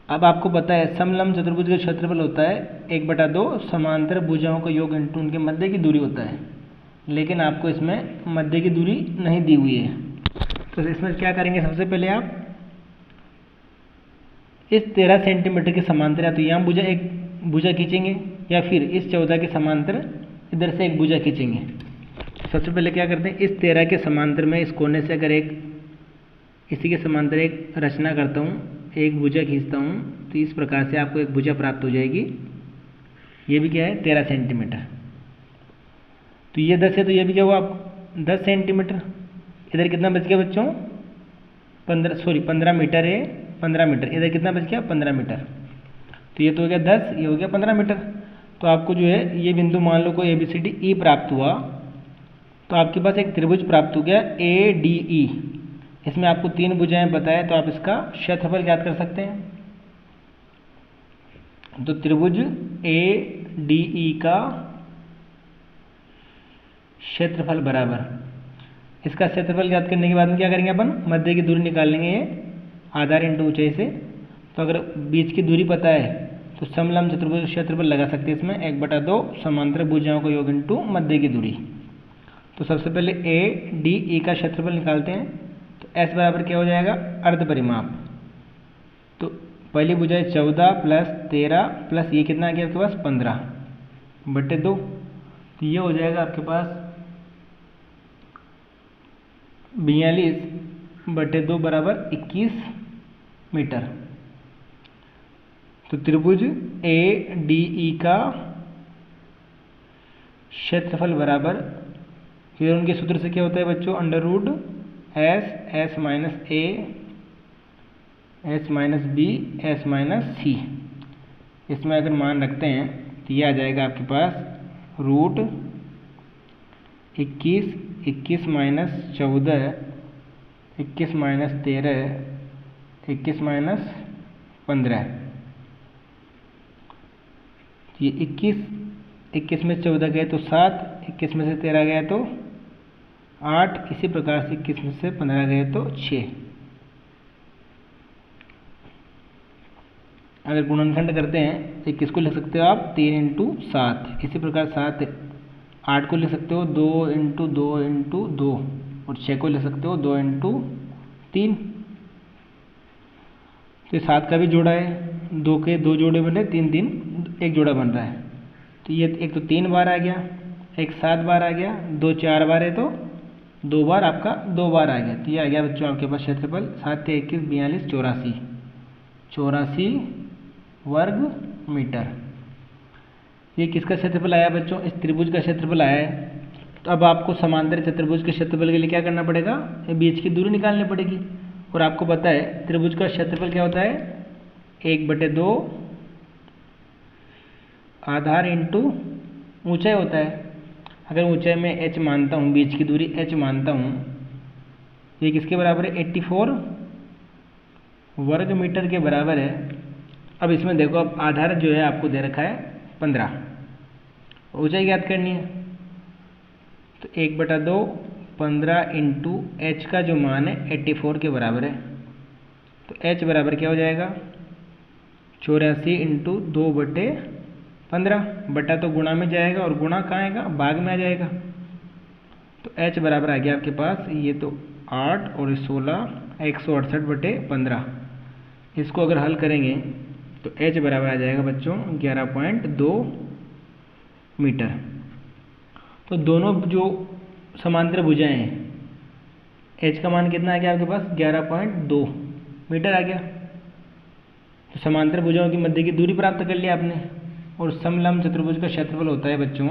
अब आपको पता है समलंब चतुर्भुज का क्षेत्रफल होता है 1/2 समांतर भुजाओं का योग इंटू उनके मध्य की दूरी होता है, लेकिन आपको इसमें मध्य की दूरी नहीं दी हुई है। तो इसमें क्या करेंगे, सबसे पहले आप इस 13 सेंटीमीटर के समांतर, या तो यहाँ भुजा एक भुजा खींचेंगे या फिर इस 14 के समांतर इधर से एक भुजा खींचेंगे। सबसे पहले क्या करते हैं, इस 13 के समांतर में इस कोने से अगर एक इसी के समांतर एक रचना करता हूँ, एक भुजा खींचता हूँ, तो इस प्रकार से आपको एक भुजा प्राप्त हो जाएगी। ये भी क्या है 13 सेंटीमीटर। तो ये 10 है तो ये भी क्या हुआ 10 सेंटीमीटर। इधर कितना बच गया बच्चों 15 मीटर है, 15 मीटर। इधर कितना बच गया 15 मीटर। तो ये तो हो गया 10, ये हो गया 15 मीटर। तो आपको जो है ये बिंदु मान लो कोई ABCD E प्राप्त हुआ, तो आपके पास एक त्रिभुज प्राप्त हो गया ADE। इसमें आपको 3 भुजाएं बताए तो आप इसका क्षेत्रफल ज्ञात कर सकते हैं। तो त्रिभुज ADE का क्षेत्रफल बराबर, इसका क्षेत्रफल ज्ञात करने के बाद में क्या करेंगे अपन, मध्य की दूरी निकाल लेंगे, ये आधार इंटू ऊंचाई से। तो अगर बीच की दूरी पता है तो समलंब चतुर्भुज क्षेत्रफल लगा सकते हैं इसमें 1/2 समांतर भुजाओं का योग इंटू मध्य की दूरी। तो सबसे पहले ADE का क्षेत्रफल निकालते हैं। तो S बराबर क्या हो जाएगा, अर्ध परिमाप। तो पहली भुजाएं 14 प्लस 13 प्लस ये कितना आ गया आपके पास 15/2। तो ये हो जाएगा आपके पास 42/2 बराबर 21 मीटर। तो त्रिभुज ADE का क्षेत्रफल बराबर, फिर उनके सूत्र से क्या होता है बच्चों, √S minus A S minus B S minus C। इसमें अगर मान रखते हैं तो ये आ जाएगा आपके पास √21 माइनस 14 21 माइनस 13 21 माइनस 15। ये 21 में 14 गए तो 7, 21 में से 13 गया तो 8, इसी प्रकार से 21 में से 15 गए तो 6। अगर गुणनखंड करते हैं तो 21 को लिख सकते हो आप 3 × 7, इसी प्रकार 8 को लिख सकते हो 2 × 2 × 2 और 6 को लिख सकते हो 2 × 3। तो 7 का भी जोड़ा है, 2 के 2 जोड़े बने, 3 3 एक जोड़ा बन रहा है। तो ये एक तो 3 बार आ गया, एक 7 बार आ गया, 2 4 बार है तो 2 बार आपका 2 बार आ गया। तो ये आ गया बच्चों आपके पास क्षेत्रफल 7 × 21 42 84 वर्ग मीटर। ये किसका क्षेत्रफल आया बच्चों, इस त्रिभुज का क्षेत्रफल आया है। तो अब आपको समांतर चतुर्भुज के क्षेत्रफल के लिए क्या करना पड़ेगा, बीच की दूरी निकालनी पड़ेगी। और आपको पता है त्रिभुज का क्षेत्रफल क्या होता है, 1/2 आधार इंटू ऊंचाई होता है। अगर ऊंचाई में h मानता हूँ, बीच की दूरी h मानता हूँ, ये किसके बराबर है, 84 वर्ग मीटर के बराबर है। अब इसमें देखो, अब आधार जो है आपको दे रखा है 15, ऊंचाई ज्ञात करनी है। तो 1/2 15 इंटू h का जो मान है 84 के बराबर है। तो h बराबर क्या हो जाएगा, 84 इंटू 2/15। बटा तो गुणा में जाएगा और गुणा कहाँ आएगा, भाग में आ जाएगा। तो h बराबर आ गया आपके पास, ये तो 8 और 16 168/15। इसको अगर हल करेंगे तो h बराबर आ जाएगा बच्चों 11.2 मीटर। तो दोनों जो समांतर भुजाएं हैं, h का मान कितना आ गया आपके पास, 11.2 मीटर आ गया। तो समांतर भुजाओं की मध्य की दूरी प्राप्त कर लिया आपने। और समलंब चतुर्भुज का क्षेत्रफल होता है बच्चों,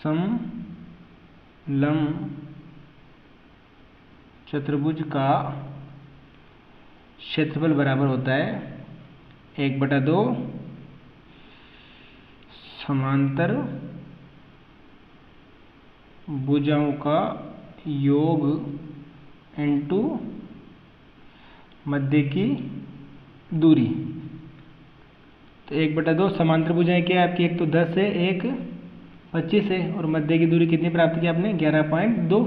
समलंब चतुर्भुज का क्षेत्रफल बराबर होता है 1/2 समांतर भुजाओं का योग इंटू मध्य की दूरी। तो 1/2 समांतर भुजाएं क्या है आपकी, एक तो 10 है, एक 25 है, और मध्य की दूरी कितनी प्राप्त की आपने, 11.2।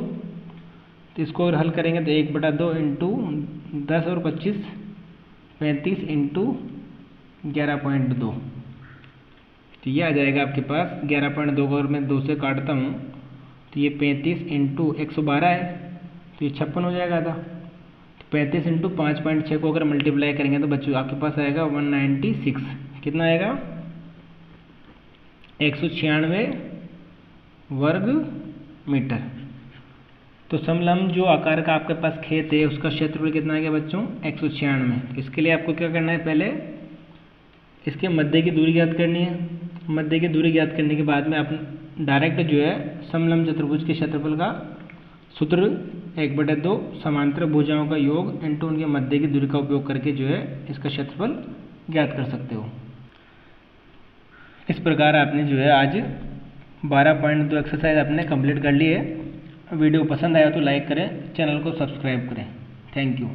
तो इसको अगर हल करेंगे तो 1/2 इंटू 10 और 25 35 इंटू 11.2। तो ये आ जाएगा आपके पास 11.2 को अगर मैं 2 से काटता हूँ तो ये 35 इंटू 112 है, तो ये 56 हो जाएगा था। तो 35 इंटू 5.6 को अगर मल्टीप्लाई करेंगे तो बच्चों आपके पास आएगा 196। कितना आएगा, 196 वर्ग मीटर। तो समलंब जो आकार का आपके पास खेत है उसका क्षेत्रफल कितना आ गया बच्चों, 196। तो इसके लिए आपको क्या करना है, पहले इसके मध्य की दूरी ज्ञात करनी है। मध्य की दूरी ज्ञात करने के बाद में आप डायरेक्ट जो है समलंब चतुर्भुज के क्षेत्रफल का सूत्र 1/2 समांतर भुजाओं का योग इंटू उनके मध्य की दूरी का उपयोग करके जो है इसका क्षेत्रफल ज्ञात कर सकते हो। इस प्रकार आपने जो है आज 12.2 एक्सरसाइज आपने कंप्लीट कर ली है। वीडियो पसंद आया तो लाइक करें, चैनल को सब्सक्राइब करें। Thank you.